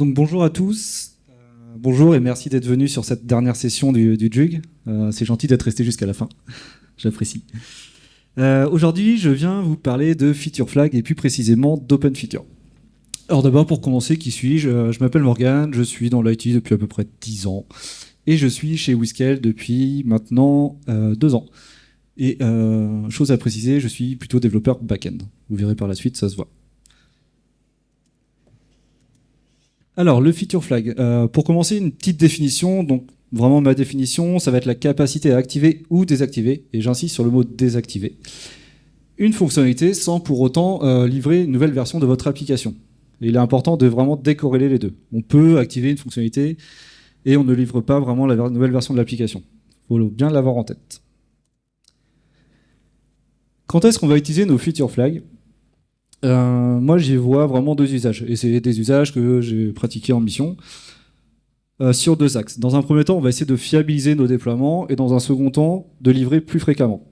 Donc bonjour à tous, bonjour et merci d'être venus sur cette dernière session du JUG. C'est gentil d'être resté jusqu'à la fin, j'apprécie. Aujourd'hui, je viens vous parler de Feature Flag et plus précisément d'Open Feature. Alors d'abord, pour commencer, qui suis-je ? Je m'appelle Morgane, je suis dans l'IT depuis à peu près 10 ans et je suis chez Whiskel depuis maintenant 2 ans. Et chose à préciser, je suis plutôt développeur back-end. Vous verrez par la suite, ça se voit. Alors, le feature flag. Pour commencer, une petite définition. Donc, vraiment, ma définition, ça va être la capacité à activer ou désactiver, et j'insiste sur le mot désactiver, une fonctionnalité sans pour autant livrer une nouvelle version de votre application. Et il est important de vraiment décorréler les deux. On peut activer une fonctionnalité et on ne livre pas vraiment la nouvelle version de l'application. Il faut bien l'avoir en tête. Quand est-ce qu'on va utiliser nos feature flags ? Moi, j'y vois vraiment 2 usages, et c'est des usages que j'ai pratiqués en mission, sur 2 axes. Dans un premier temps, on va essayer de fiabiliser nos déploiements, et dans un second temps, de livrer plus fréquemment.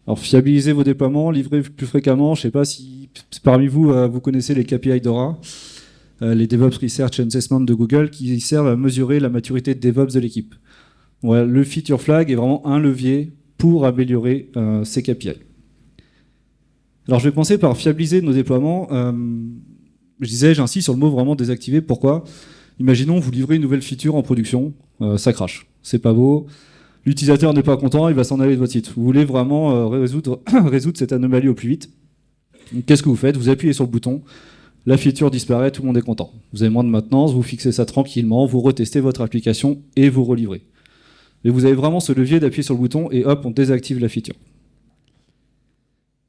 Alors, fiabiliser vos déploiements, livrer plus fréquemment, je ne sais pas si parmi vous, vous connaissez les KPI DORA, les DevOps Research and Assessment de Google, qui servent à mesurer la maturité de DevOps de l'équipe. Voilà, le Feature Flag est vraiment un levier pour améliorer ces KPI. Alors je vais commencer par fiabiliser nos déploiements. Je disais, j'insiste sur le mot vraiment désactiver. Pourquoi ? Imaginons, vous livrez une nouvelle feature en production, ça crache, c'est pas beau, l'utilisateur n'est pas content, il va s'en aller de votre site. Vous voulez vraiment résoudre cette anomalie au plus vite. Qu'est-ce que vous faites ? Vous appuyez sur le bouton, la feature disparaît, tout le monde est content. Vous avez moins de maintenance, vous fixez ça tranquillement, vous retestez votre application et vous relivrez. Et vous avez vraiment ce levier d'appuyer sur le bouton et hop, on désactive la feature.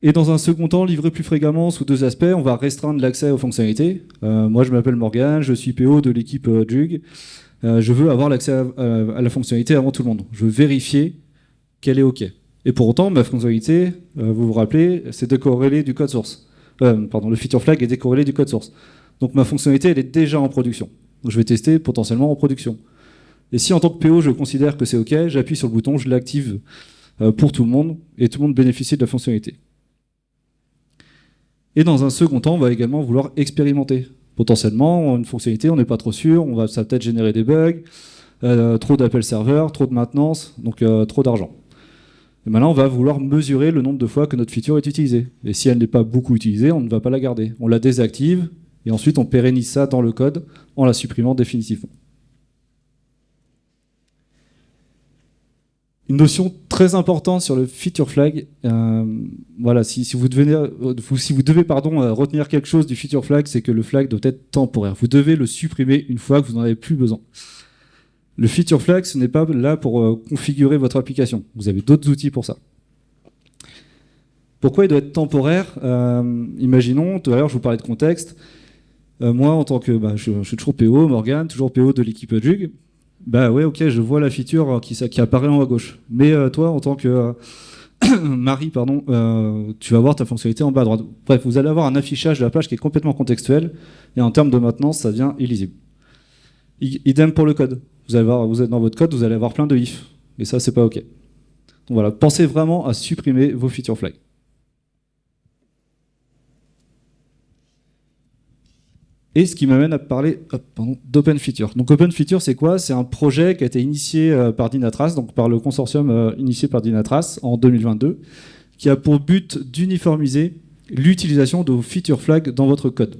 Et dans un second temps, livrer plus fréquemment sous 2 aspects, on va restreindre l'accès aux fonctionnalités. Moi, je m'appelle Morgane, je suis PO de l'équipe JUG. Je veux avoir l'accès à la fonctionnalité avant tout le monde. Je veux vérifier qu'elle est OK. Et pour autant, ma fonctionnalité, vous vous rappelez, c'est décorrélé du code source. Le feature flag est décorrélé du code source. Donc ma fonctionnalité, elle est déjà en production. Donc je vais tester potentiellement en production. Et si en tant que PO, je considère que c'est OK, j'appuie sur le bouton, je l'active pour tout le monde, et tout le monde bénéficie de la fonctionnalité. Et dans un second temps, on va également vouloir expérimenter. Potentiellement, une fonctionnalité, on n'est pas trop sûr, ça va peut-être générer des bugs, trop d'appels serveurs, trop de maintenance, donc trop d'argent. Et maintenant, on va vouloir mesurer le nombre de fois que notre feature est utilisée. Et si elle n'est pas beaucoup utilisée, on ne va pas la garder. On la désactive, et ensuite on pérennise ça dans le code en la supprimant définitivement. Une notion très importante sur le feature flag, voilà, si vous devez retenir quelque chose du feature flag, c'est que le flag doit être temporaire. Vous devez le supprimer une fois que vous n'en avez plus besoin. Le feature flag, ce n'est pas là pour configurer votre application. Vous avez d'autres outils pour ça. Pourquoi il doit être temporaire ? Imaginons, tout à l'heure je vous parlais de contexte. Moi, en tant que, je suis toujours PO, Morgane, toujours PO de l'équipe JUG. Bah ouais, ok, je vois la feature qui apparaît en haut à gauche. Mais toi, en tant que Marie, tu vas voir ta fonctionnalité en bas à droite. Bref, vous allez avoir un affichage de la page qui est complètement contextuel, et en termes de maintenance, ça devient illisible. Idem pour le code. Vous êtes dans votre code, vous allez avoir plein de if, et ça, c'est pas ok. Donc voilà, pensez vraiment à supprimer vos feature flags. Et ce qui m'amène à parler d'Open Feature. Donc Open Feature, c'est quoi ? C'est un projet qui a été initié par Dynatrace, donc par le consortium initié par Dynatrace en 2022, qui a pour but d'uniformiser l'utilisation de vos feature flags dans votre code.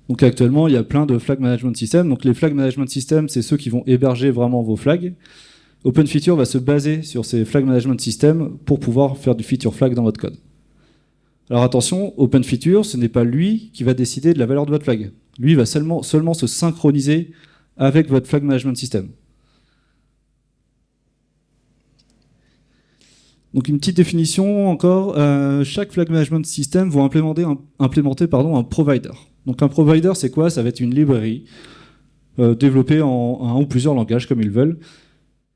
Donc actuellement, il y a plein de flag management systems. Donc les flag management systems, c'est ceux qui vont héberger vraiment vos flags. Open Feature va se baser sur ces flag management systems pour pouvoir faire du feature flag dans votre code. Alors attention, Open Feature, ce n'est pas lui qui va décider de la valeur de votre flag. Lui, il va seulement se synchroniser avec votre flag management system. Donc une petite définition encore, chaque flag management system va implémenter un provider. Donc un provider, c'est quoi ? Ça va être une librairie développée en un ou plusieurs langages, comme ils veulent,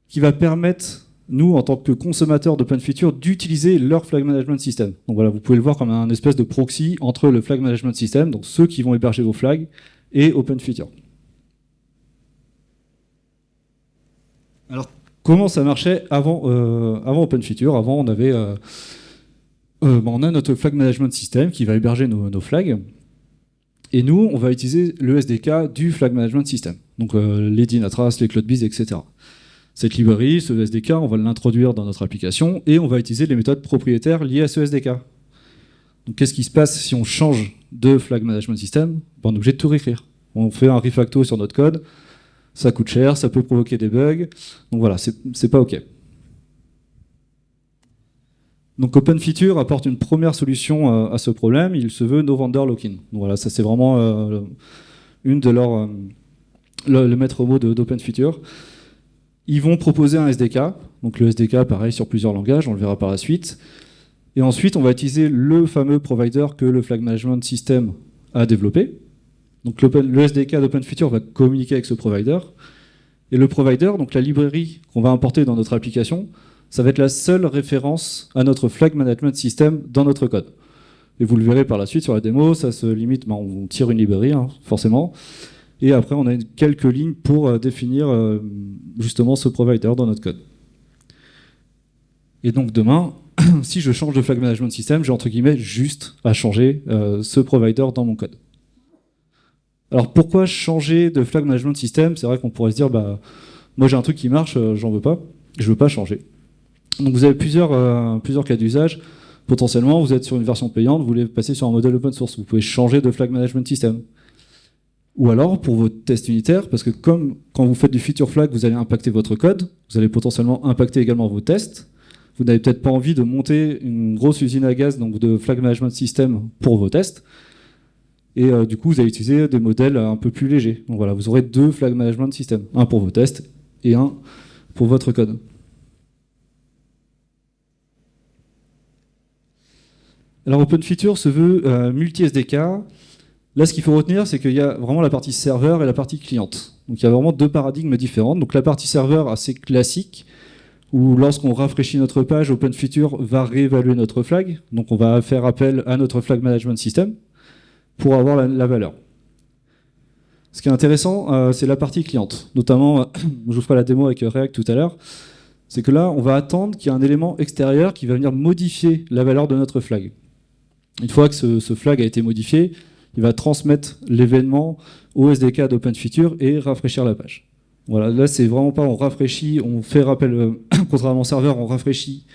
qui va permettre, nous, en tant que consommateurs d'Open Feature, d'utiliser leur flag management system. Donc voilà, vous pouvez le voir comme un espèce de proxy entre le flag management system, donc ceux qui vont héberger vos flags, et Open Feature. Alors, comment ça marchait avant Open Feature ? Avant, on avait, on a notre flag management system qui va héberger nos flags. Et nous, on va utiliser le SDK du Flag Management System, donc les Dynatrace, les CloudBees, etc. Cette librairie, ce SDK, on va l'introduire dans notre application et on va utiliser les méthodes propriétaires liées à ce SDK. Donc qu'est-ce qui se passe si on change de Flag Management System? On est obligé de tout réécrire. On fait un refacto sur notre code, ça coûte cher, ça peut provoquer des bugs, donc voilà, c'est pas OK. Donc OpenFeature apporte une première solution à ce problème, il se veut No Vendor Lock-in. Donc voilà, ça c'est vraiment une de leurs le maître mot d'OpenFeature. Ils vont proposer un SDK, donc le SDK pareil sur plusieurs langages, on le verra par la suite. Et ensuite on va utiliser le fameux provider que le Flag Management System a développé. Donc le SDK d'OpenFeature va communiquer avec ce provider. Et le provider, donc la librairie qu'on va importer dans notre application, ça va être la seule référence à notre Flag Management System dans notre code. Et vous le verrez par la suite sur la démo, ça se limite, on tire une librairie, forcément. Et après, on a quelques lignes pour définir justement ce provider dans notre code. Et donc demain, si je change de Flag Management System, j'ai entre guillemets juste à changer ce provider dans mon code. Alors pourquoi changer de Flag Management System? C'est vrai qu'on pourrait se dire, moi j'ai un truc qui marche, j'en veux pas, je veux pas changer. Donc vous avez plusieurs cas d'usage. Potentiellement, vous êtes sur une version payante, vous voulez passer sur un modèle open source, vous pouvez changer de Flag Management System. Ou alors, pour vos tests unitaires, parce que comme quand vous faites du feature flag, vous allez impacter votre code, vous allez potentiellement impacter également vos tests. Vous n'avez peut-être pas envie de monter une grosse usine à gaz, donc de Flag Management System pour vos tests. Et du coup, vous allez utiliser des modèles un peu plus légers. Donc voilà, vous aurez 2 Flag Management System, un pour vos tests et un pour votre code. Alors OpenFeature se veut multi-SDK. Là, ce qu'il faut retenir, c'est qu'il y a vraiment la partie serveur et la partie cliente. Donc il y a vraiment 2 paradigmes différents. Donc la partie serveur assez classique, où lorsqu'on rafraîchit notre page, OpenFeature va réévaluer notre flag. Donc on va faire appel à notre Flag Management System pour avoir la valeur. Ce qui est intéressant, c'est la partie cliente. Notamment, je vous ferai la démo avec React tout à l'heure, c'est que là, on va attendre qu'il y ait un élément extérieur qui va venir modifier la valeur de notre flag. Une fois que ce flag a été modifié, il va transmettre l'événement au SDK d'OpenFeature et rafraîchir la page. Voilà, là, c'est vraiment pas on rafraîchit, on fait rappel, contrairement au serveur, on rafraîchit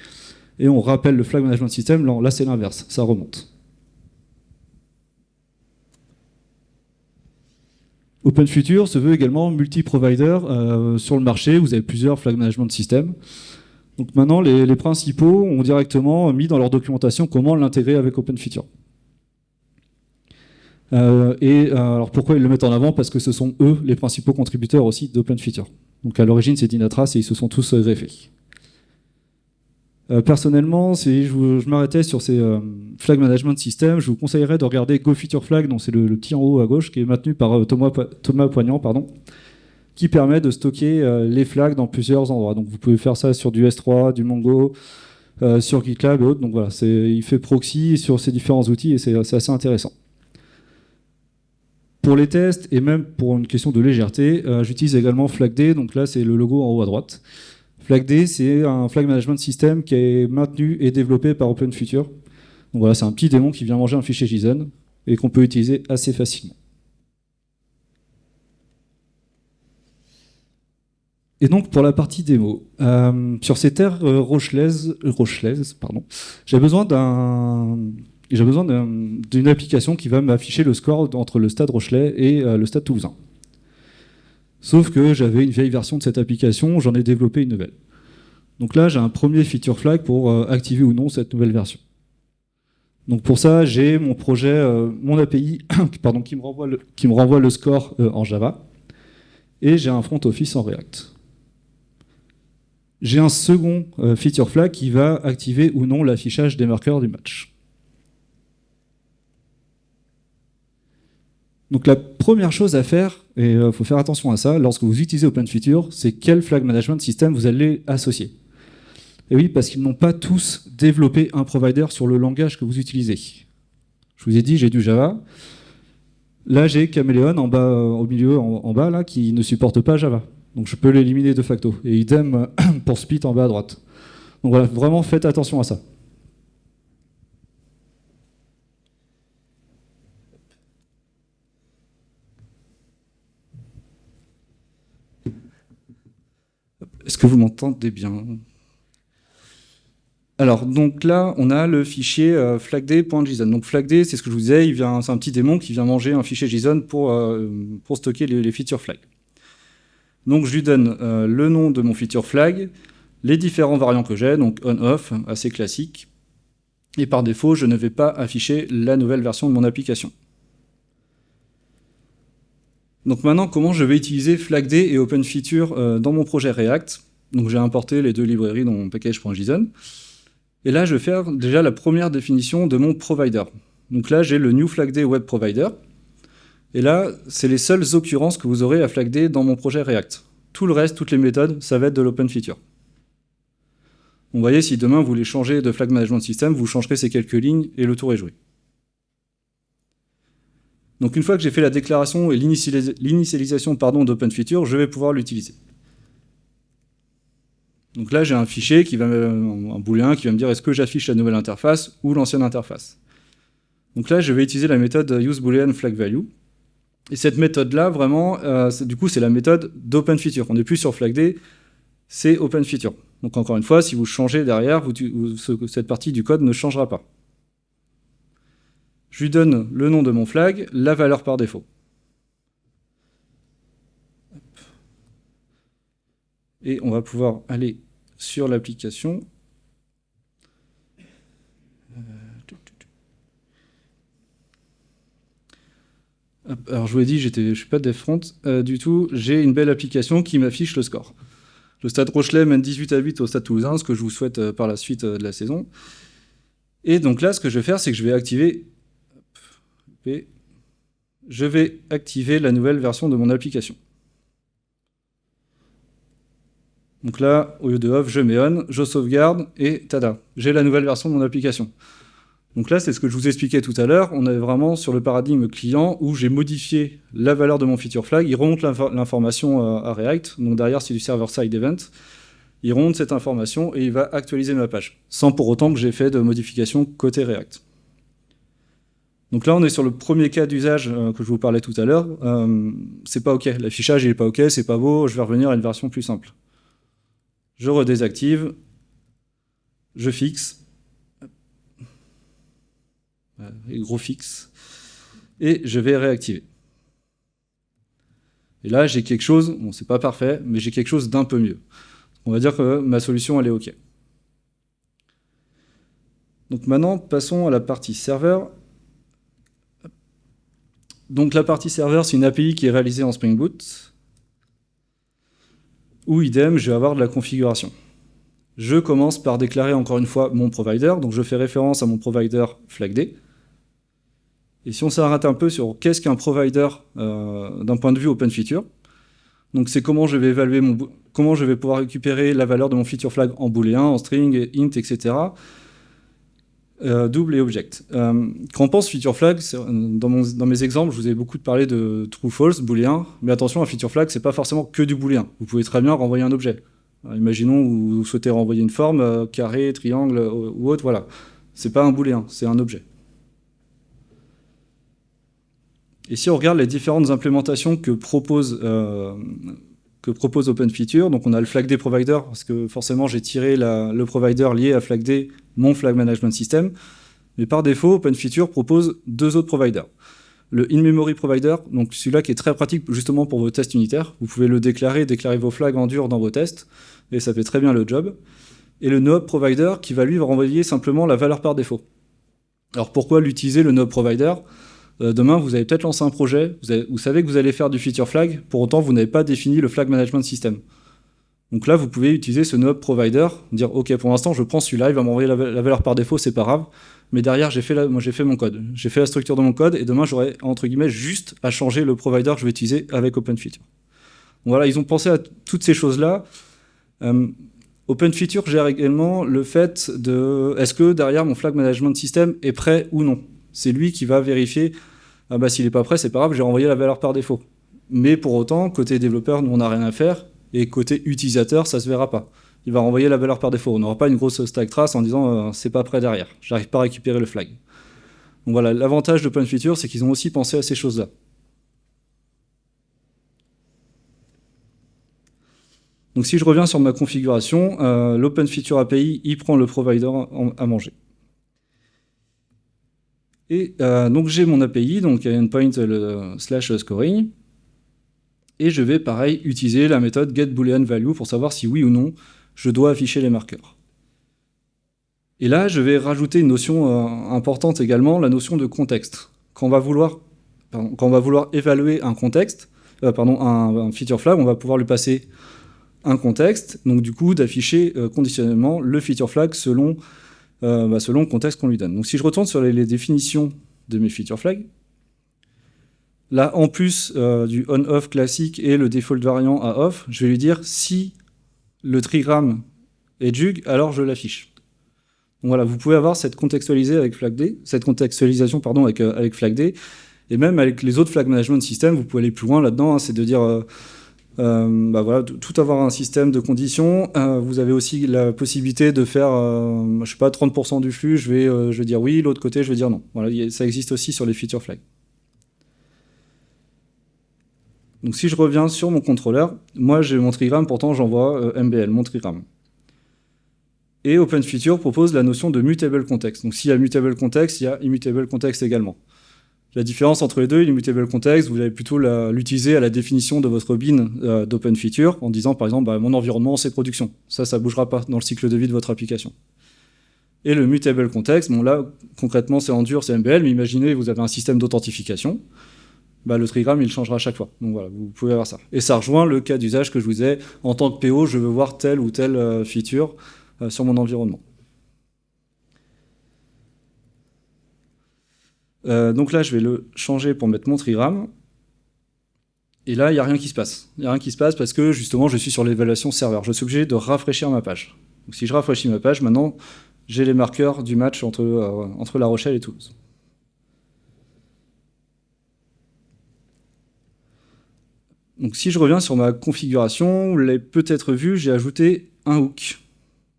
et on rappelle le Flag Management System. Là c'est l'inverse, ça remonte. OpenFeature se veut également multi-provider sur le marché. Vous avez plusieurs Flag Management Systems. Donc maintenant, les principaux ont directement mis dans leur documentation comment l'intégrer avec OpenFeature. Alors pourquoi ils le mettent en avant? Parce que ce sont eux les principaux contributeurs aussi d'OpenFeature. Donc à l'origine, c'est Dynatrace et ils se sont tous greffés. Personnellement, si je m'arrêtais sur ces Flag Management Systems, je vous conseillerais de regarder GoFeatureFlag, donc c'est le petit en haut à gauche, qui est maintenu par Thomas Poignant, qui permet de stocker les flags dans plusieurs endroits. Donc vous pouvez faire ça sur du S3, du Mongo, sur GitLab et autres. Donc voilà, il fait proxy sur ces différents outils et c'est assez intéressant. Pour les tests et même pour une question de légèreté, j'utilise également FlagD, donc là c'est le logo en haut à droite. FlagD, c'est un Flag Management System qui est maintenu et développé par OpenFeature. Donc voilà, c'est un petit démon qui vient manger un fichier JSON et qu'on peut utiliser assez facilement. Et donc pour la partie démo, sur ces terres rochelaises, j'ai besoin d'une application qui va m'afficher le score entre le stade Rochelet et le stade Toulousain. Sauf que j'avais une vieille version de cette application, j'en ai développé une nouvelle. Donc là, j'ai un premier feature flag pour activer ou non cette nouvelle version. Donc pour ça, j'ai mon projet, mon API qui me renvoie le score en Java, et j'ai un front office en React. J'ai un second feature flag qui va activer ou non l'affichage des marqueurs du match. Donc la première chose à faire, et il faut faire attention à ça, lorsque vous utilisez OpenFeature, c'est quel Flag Management System vous allez associer. Et oui, parce qu'ils n'ont pas tous développé un provider sur le langage que vous utilisez. Je vous ai dit, j'ai du Java. Là, j'ai Chameleon en bas, au milieu, en bas, là, qui ne supporte pas Java. Donc je peux l'éliminer de facto. Et idem pour Split en bas à droite. Donc voilà, vraiment faites attention à ça. que vous m'entendez bien? Alors, donc là, on a le fichier flagd.json. Donc flagd, c'est ce que je vous disais, c'est un petit démon qui vient manger un fichier JSON pour stocker les feature flags. Donc je lui donne le nom de mon feature flag, les différents variants que j'ai, donc on-off, assez classique. Et par défaut, je ne vais pas afficher la nouvelle version de mon application. Donc maintenant, comment je vais utiliser flagd et OpenFeature dans mon projet React? Donc j'ai importé les deux librairies dans mon package.json. Et là, je vais faire déjà la première définition de mon provider. Donc là, j'ai le new flagd web provider. Et là, c'est les seules occurrences que vous aurez à flagd dans mon projet React. Tout le reste, toutes les méthodes, ça va être de l'OpenFeature. Vous voyez, si demain vous voulez changer de flag management system, vous changerez ces quelques lignes et le tour est joué. Donc une fois que j'ai fait la déclaration et l'initialisation d'OpenFeature, je vais pouvoir l'utiliser. Donc là, j'ai un fichier, un booléen, qui va me dire est-ce que j'affiche la nouvelle interface ou l'ancienne interface. Donc là, je vais utiliser la méthode useBooleanFlagValue. Et cette méthode-là, vraiment, du coup, c'est la méthode d'OpenFeature. On n'est plus sur flagd, c'est OpenFeature. Donc encore une fois, si vous changez derrière, cette partie du code ne changera pas. Je lui donne le nom de mon flag, la valeur par défaut. Et on va pouvoir aller sur l'application. Alors je vous ai dit, je ne suis pas dev front du tout. J'ai une belle application qui m'affiche le score. Le Stade Rochelet mène 18-8 au Stade Toulousain, ce que je vous souhaite par la suite de la saison. Et donc là, ce que je vais faire, c'est que je vais activer la nouvelle version de mon application. Donc là, au lieu de off, je mets on, je sauvegarde, et tada, j'ai la nouvelle version de mon application. Donc là, c'est ce que je vous expliquais tout à l'heure, on est vraiment sur le paradigme client où j'ai modifié la valeur de mon feature flag, il remonte l'information à React, donc derrière c'est du server-side event, il remonte cette information et il va actualiser ma page, sans pour autant que j'ai fait de modification côté React. Donc là, on est sur le premier cas d'usage que je vous parlais tout à l'heure, c'est pas OK, l'affichage il est pas OK, c'est pas beau, je vais revenir à une version plus simple. Je redésactive, je fixe, et gros fixe, et je vais réactiver. Et là, j'ai quelque chose, bon, c'est pas parfait, mais j'ai quelque chose d'un peu mieux. On va dire que ma solution, elle est OK. Donc maintenant, passons à la partie serveur. Donc la partie serveur, c'est une API qui est réalisée en Spring Boot, où idem, je vais avoir de la configuration. Je commence par déclarer encore une fois mon provider, donc je fais référence à mon provider flagd. Et si on s'arrête un peu sur qu'est-ce qu'un provider d'un point de vue OpenFeature, donc c'est comment je vais évaluer comment je vais pouvoir récupérer la valeur de mon feature flag en booléen, en string, int, etc. Double et object. Quand on pense feature flag, dans mes exemples, je vous ai beaucoup parlé de true, false, booléen, mais attention, un feature flag, c'est pas forcément que du booléen. Vous pouvez très bien renvoyer un objet. Imaginons vous souhaitez renvoyer une forme, carré, triangle ou autre, voilà. C'est pas un booléen, c'est un objet. Et si on regarde les différentes implémentations que propose OpenFeature, donc on a le flagd provider, parce que forcément j'ai tiré le provider lié à flagd, mon flag management system, mais par défaut, OpenFeature propose deux autres providers. Le in-memory provider, donc celui-là qui est très pratique justement pour vos tests unitaires, vous pouvez le déclarer vos flags en dur dans vos tests, et ça fait très bien le job. Et le no-op provider qui va lui renvoyer simplement la valeur par défaut. Alors pourquoi l'utiliser le no-op provider ? Demain, vous allez peut-être lancer un projet, vous savez que vous allez faire du feature flag, pour autant vous n'avez pas défini le flag management system. Donc là, vous pouvez utiliser ce no-op provider, dire ok, pour l'instant je prends celui-là, il va m'envoyer la valeur par défaut, c'est pas grave, mais derrière j'ai fait mon code, j'ai fait la structure de mon code, et demain j'aurai entre guillemets juste à changer le provider que je vais utiliser avec OpenFeature. Donc voilà, ils ont pensé à toutes ces choses-là. OpenFeature gère également le fait de est-ce que derrière mon flag management system est prêt ou non. C'est lui qui va vérifier, ah bah s'il n'est pas prêt, c'est pas grave, j'ai renvoyé la valeur par défaut. Mais pour autant, côté développeur, nous on n'a rien à faire, et côté utilisateur, ça se verra pas. Il va renvoyer la valeur par défaut. On n'aura pas une grosse stack trace en disant c'est pas prêt derrière, j'arrive pas à récupérer le flag. Donc voilà, l'avantage d'OpenFeature, c'est qu'ils ont aussi pensé à ces choses-là. Donc si je reviens sur ma configuration, l'Open Feature API, il prend le provider à manger. Et donc j'ai mon API, donc endpoint / scoring, et je vais pareil utiliser la méthode getBooleanValue pour savoir si oui ou non je dois afficher les marqueurs. Et là je vais rajouter une notion importante également, la notion de contexte. Quand on va vouloir évaluer un contexte, un feature flag, on va pouvoir lui passer un contexte, donc du coup d'afficher conditionnellement le feature flag selon le contexte qu'on lui donne. Donc si je retourne sur les définitions de mes feature flags, là en plus du on-off classique et le default variant à off, je vais lui dire si le trigram est jug, alors je l'affiche. Donc voilà, vous pouvez avoir cette contextualisation avec FlagD, avec FlagD, et même avec les autres flag management systems, vous pouvez aller plus loin là-dedans, c'est de dire tout avoir un système de conditions. Vous avez aussi la possibilité de faire, 30% du flux, je vais dire oui, l'autre côté, je vais dire non. Voilà, ça existe aussi sur les feature flags. Donc si je reviens sur mon contrôleur, moi j'ai mon trigram, pourtant j'envoie MBL, mon trigram. Et OpenFeature propose la notion de mutable context. Donc s'il y a mutable context, il y a immutable context également. La différence entre les deux, l'immutable context, vous allez plutôt l'utiliser à la définition de votre bin d'OpenFeature en disant par exemple mon environnement c'est production. Ça ne bougera pas dans le cycle de vie de votre application. Et le mutable context, là concrètement c'est Endure, c'est MBL, mais imaginez vous avez un système d'authentification, le trigram il changera à chaque fois. Donc voilà, vous pouvez avoir ça. Et ça rejoint le cas d'usage que je vous disais, en tant que PO, je veux voir telle ou telle feature sur mon environnement. Donc là, je vais le changer pour mettre mon trigram. Et là, il n'y a rien qui se passe. Il n'y a rien qui se passe parce que, justement, je suis sur l'évaluation serveur. Je suis obligé de rafraîchir ma page. Donc si je rafraîchis ma page, maintenant, j'ai les marqueurs du match entre La Rochelle et Toulouse. Donc si je reviens sur ma configuration, vous l'avez peut-être vu, j'ai ajouté un hook.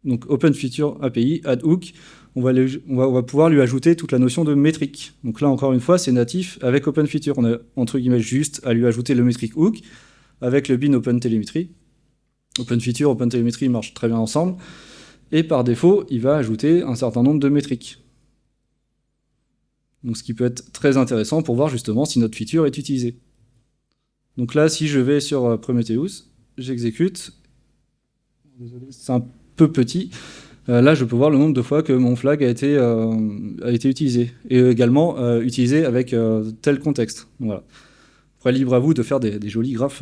Donc OpenFeature API, add hook. On va pouvoir lui ajouter toute la notion de métrique. Donc là, encore une fois, c'est natif avec OpenFeature. On a, entre guillemets, juste à lui ajouter le métrique hook avec le bin OpenTelemetry. OpenFeature, OpenTelemetry marchent très bien ensemble. Et par défaut, il va ajouter un certain nombre de métriques. Donc ce qui peut être très intéressant pour voir justement si notre feature est utilisée. Donc là, si je vais sur Prometheus, j'exécute. Désolé, c'est un peu petit. Là, je peux voir le nombre de fois que mon flag a été utilisé. Et également utilisé avec tel contexte. Voilà. Après, libre à vous de faire des jolis graphes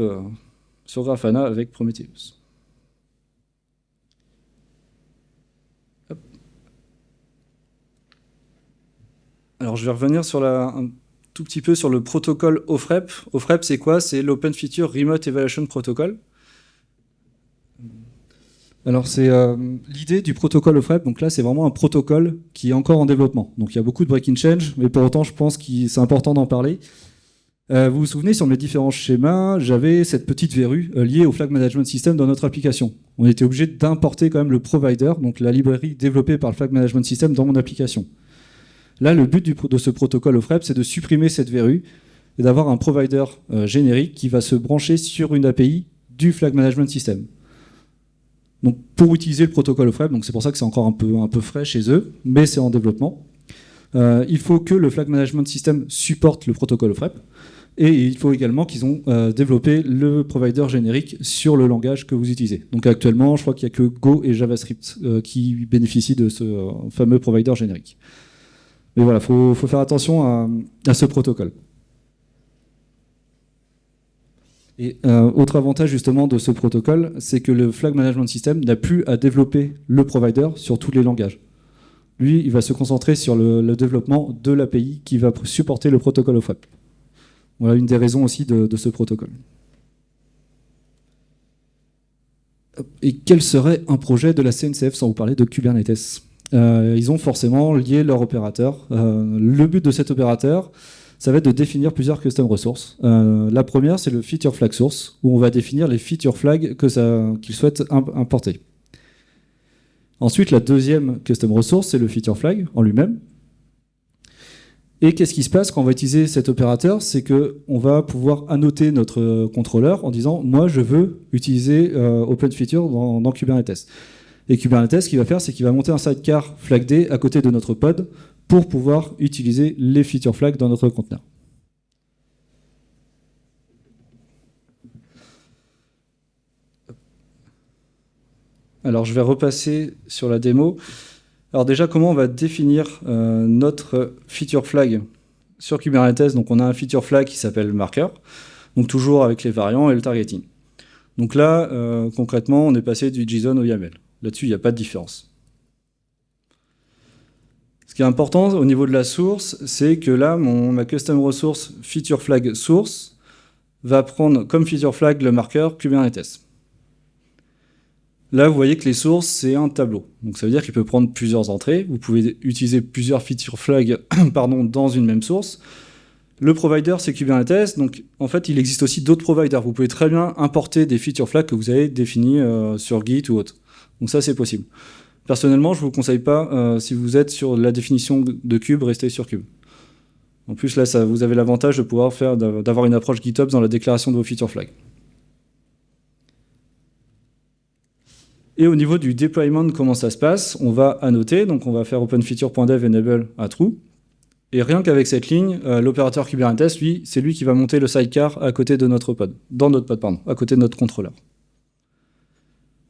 sur Grafana avec Prometheus. Hop. Alors, je vais revenir sur un tout petit peu sur le protocole OFREP. OFREP, c'est quoi? C'est l'Open Feature Remote Evaluation Protocol. Alors c'est l'idée du protocole OFREP, donc là c'est vraiment un protocole qui est encore en développement. Donc il y a beaucoup de breaking change, mais pour autant je pense que c'est important d'en parler. Vous vous souvenez, sur mes différents schémas, j'avais cette petite verrue liée au Flag Management System dans notre application. On était obligé d'importer quand même le provider, donc la librairie développée par le Flag Management System dans mon application. Là, le but de ce protocole OFREP, c'est de supprimer cette verrue et d'avoir un provider générique qui va se brancher sur une API du Flag Management System. Donc, pour utiliser le protocole OFREP, donc c'est pour ça que c'est encore un peu frais chez eux, mais c'est en développement. Il faut que le Flag Management System supporte le protocole OFREP, et il faut également qu'ils ont développé le provider générique sur le langage que vous utilisez. Donc actuellement, je crois qu'il n'y a que Go et JavaScript qui bénéficient de ce fameux provider générique. Mais voilà, faut faire attention à ce protocole. Et autre avantage justement de ce protocole, c'est que le Flag Management System n'a plus à développer le provider sur tous les langages. Lui, il va se concentrer sur le développement de l'API qui va supporter le protocole OFREP. Voilà une des raisons aussi de ce protocole. Et quel serait un projet de la CNCF sans vous parler de Kubernetes? Ils ont forcément lié leur opérateur. Le but de cet opérateur, ça va être de définir plusieurs custom resources. La première, c'est le feature flag source, où on va définir les feature flags qu'ils souhaitent importer. Ensuite, la deuxième custom resource, c'est le feature flag en lui-même. Et qu'est-ce qui se passe quand on va utiliser cet opérateur? C'est qu'on va pouvoir annoter notre contrôleur en disant « moi, je veux utiliser OpenFeature dans Kubernetes ». Et Kubernetes, ce qu'il va faire, c'est qu'il va monter un sidecar flag à côté de notre pod pour pouvoir utiliser les feature flags dans notre conteneur. Alors, je vais repasser sur la démo. Alors déjà, comment on va définir notre feature flag sur Kubernetes? Donc, on a un feature flag qui s'appelle marker, donc toujours avec les variants et le targeting. Donc là, concrètement, on est passé du JSON au YAML. Là-dessus, il n'y a pas de différence. Ce qui est important au niveau de la source, c'est que là, ma custom resource feature flag source va prendre comme feature flag le marqueur Kubernetes. Là, vous voyez que les sources, c'est un tableau. Donc ça veut dire qu'il peut prendre plusieurs entrées. Vous pouvez utiliser plusieurs feature flags dans une même source. Le provider, c'est Kubernetes. Donc en fait, il existe aussi d'autres providers. Vous pouvez très bien importer des feature flags que vous avez définis sur Git ou autre. Donc ça, c'est possible. Personnellement, je ne vous conseille pas, si vous êtes sur la définition de Kube, restez sur Kube. En plus, là, vous avez l'avantage de pouvoir d'avoir une approche GitOps dans la déclaration de vos feature flags. Et au niveau du deployment, comment ça se passe? On va annoter, donc on va faire openfeature.dev enable à true. Et rien qu'avec cette ligne, l'opérateur Kubernetes, lui, c'est lui qui va monter le sidecar à côté de notre pod, à côté de notre contrôleur.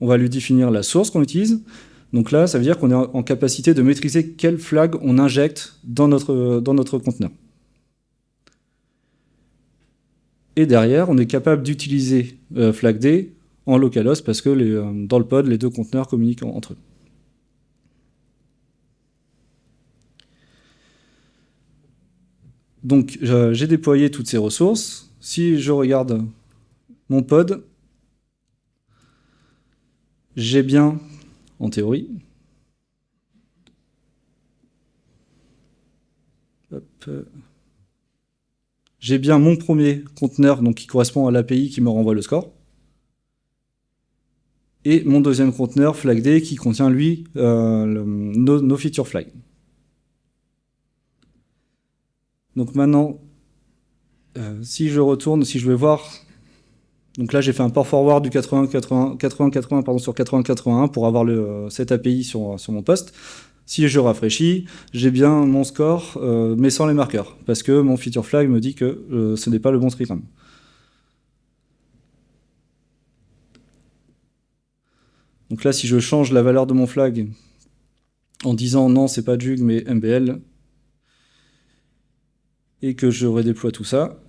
On va lui définir la source qu'on utilise. Donc là, ça veut dire qu'on est en capacité de maîtriser quel flag on injecte dans notre conteneur. Et derrière, on est capable d'utiliser flagd en localhost parce que dans le pod, les deux conteneurs communiquent entre eux. Donc, j'ai déployé toutes ces ressources. Si je regarde mon pod, j'ai bien, en théorie, j'ai bien mon premier conteneur donc, qui correspond à l'API qui me renvoie le score. Et mon deuxième conteneur, flagd, qui contient, lui, nos feature flags. Donc maintenant, si je retourne, si je vais voir... Donc là, j'ai fait un port forward du 80-80 sur 80-81 pour avoir cette API sur mon poste. Si je rafraîchis, j'ai bien mon score, mais sans les marqueurs, parce que mon feature flag me dit que ce n'est pas le bon trigram. Donc là, si je change la valeur de mon flag en disant non, c'est pas Jug, mais MBL, et que je redéploie tout ça,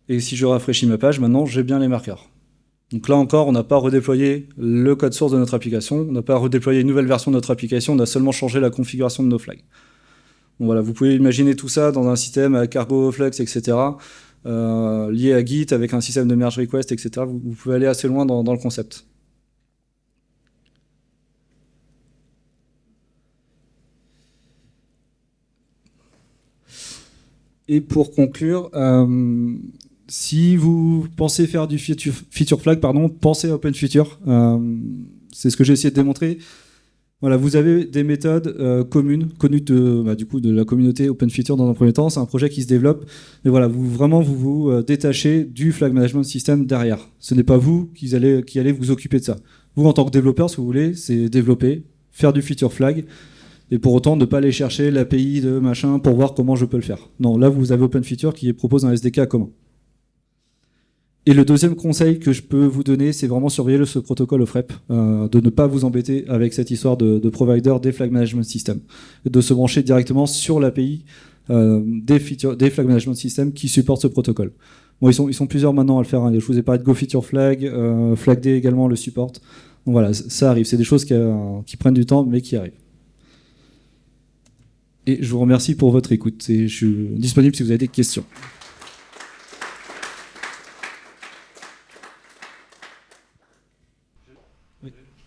et si je rafraîchis ma page, maintenant, j'ai bien les marqueurs. Donc là encore, on n'a pas redéployé le code source de notre application, on n'a pas redéployé une nouvelle version de notre application, on a seulement changé la configuration de nos flags. Donc voilà, vous pouvez imaginer tout ça dans un système avec Cargo, Flux, etc., lié à Git avec un système de merge request, etc. Vous pouvez aller assez loin dans le concept. Et pour conclure, si vous pensez faire du feature flag, pensez à OpenFeature. C'est ce que j'ai essayé de démontrer. Voilà, vous avez des méthodes connues de la communauté OpenFeature dans un premier temps. C'est un projet qui se développe. Mais voilà, vous détachez du flag management system derrière. Ce n'est pas vous qui allez vous occuper de ça. Vous, en tant que développeur, ce que vous voulez, c'est développer, faire du feature flag, et pour autant ne pas aller chercher l'API de machin pour voir comment je peux le faire. Non, là, vous avez OpenFeature qui propose un SDK commun. Et le deuxième conseil que je peux vous donner, c'est vraiment surveiller ce protocole OFREP, de ne pas vous embêter avec cette histoire de provider des flag management system, de se brancher directement sur l'API des flag management system qui supportent ce protocole. Bon, ils sont plusieurs maintenant à le faire. Hein. Je vous ai parlé de GoFeatureFlag, flagd également le supporte. Donc voilà, ça arrive. C'est des choses qui prennent du temps, mais qui arrivent. Et je vous remercie pour votre écoute. Et je suis disponible si vous avez des questions.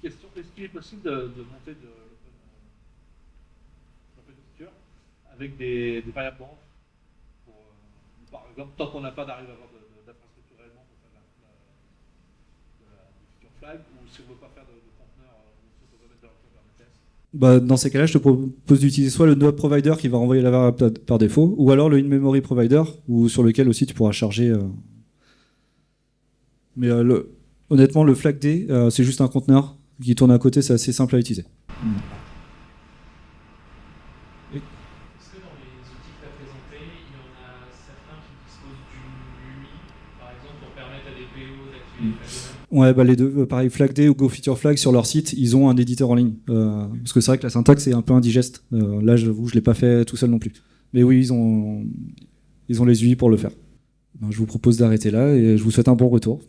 Question, est-ce qu'il est possible de monter de l'OpenFeature avec des variables banques par exemple, tant qu'on n'a pas d'arriver à avoir d'infrastructure réellement pour faire flag ou si on ne veut pas faire de conteneur, si on peut pas mettre de Kubernetes? Bah, dans ces cas-là, je te propose d'utiliser soit le node provider qui va renvoyer la variable par défaut, ou alors le in-memory provider, sur lequel aussi tu pourras charger. Mais honnêtement, le flag-D, c'est juste un conteneur qui tourne à côté, c'est assez simple à utiliser. Est-ce que dans les outils que tu as présentés, il y en a certains qui disposent d'une UMI, par exemple, pour permettre à des PO d'activer les flags? Ouais, bah les deux, pareil, FlagD ou GoFeatureFlag, sur leur site, ils ont un éditeur en ligne. Parce que c'est vrai que la syntaxe est un peu indigeste. Là, j'avoue, je ne l'ai pas fait tout seul non plus. Mais oui, ils ont les UI pour le faire. Ben, je vous propose d'arrêter là et je vous souhaite un bon retour.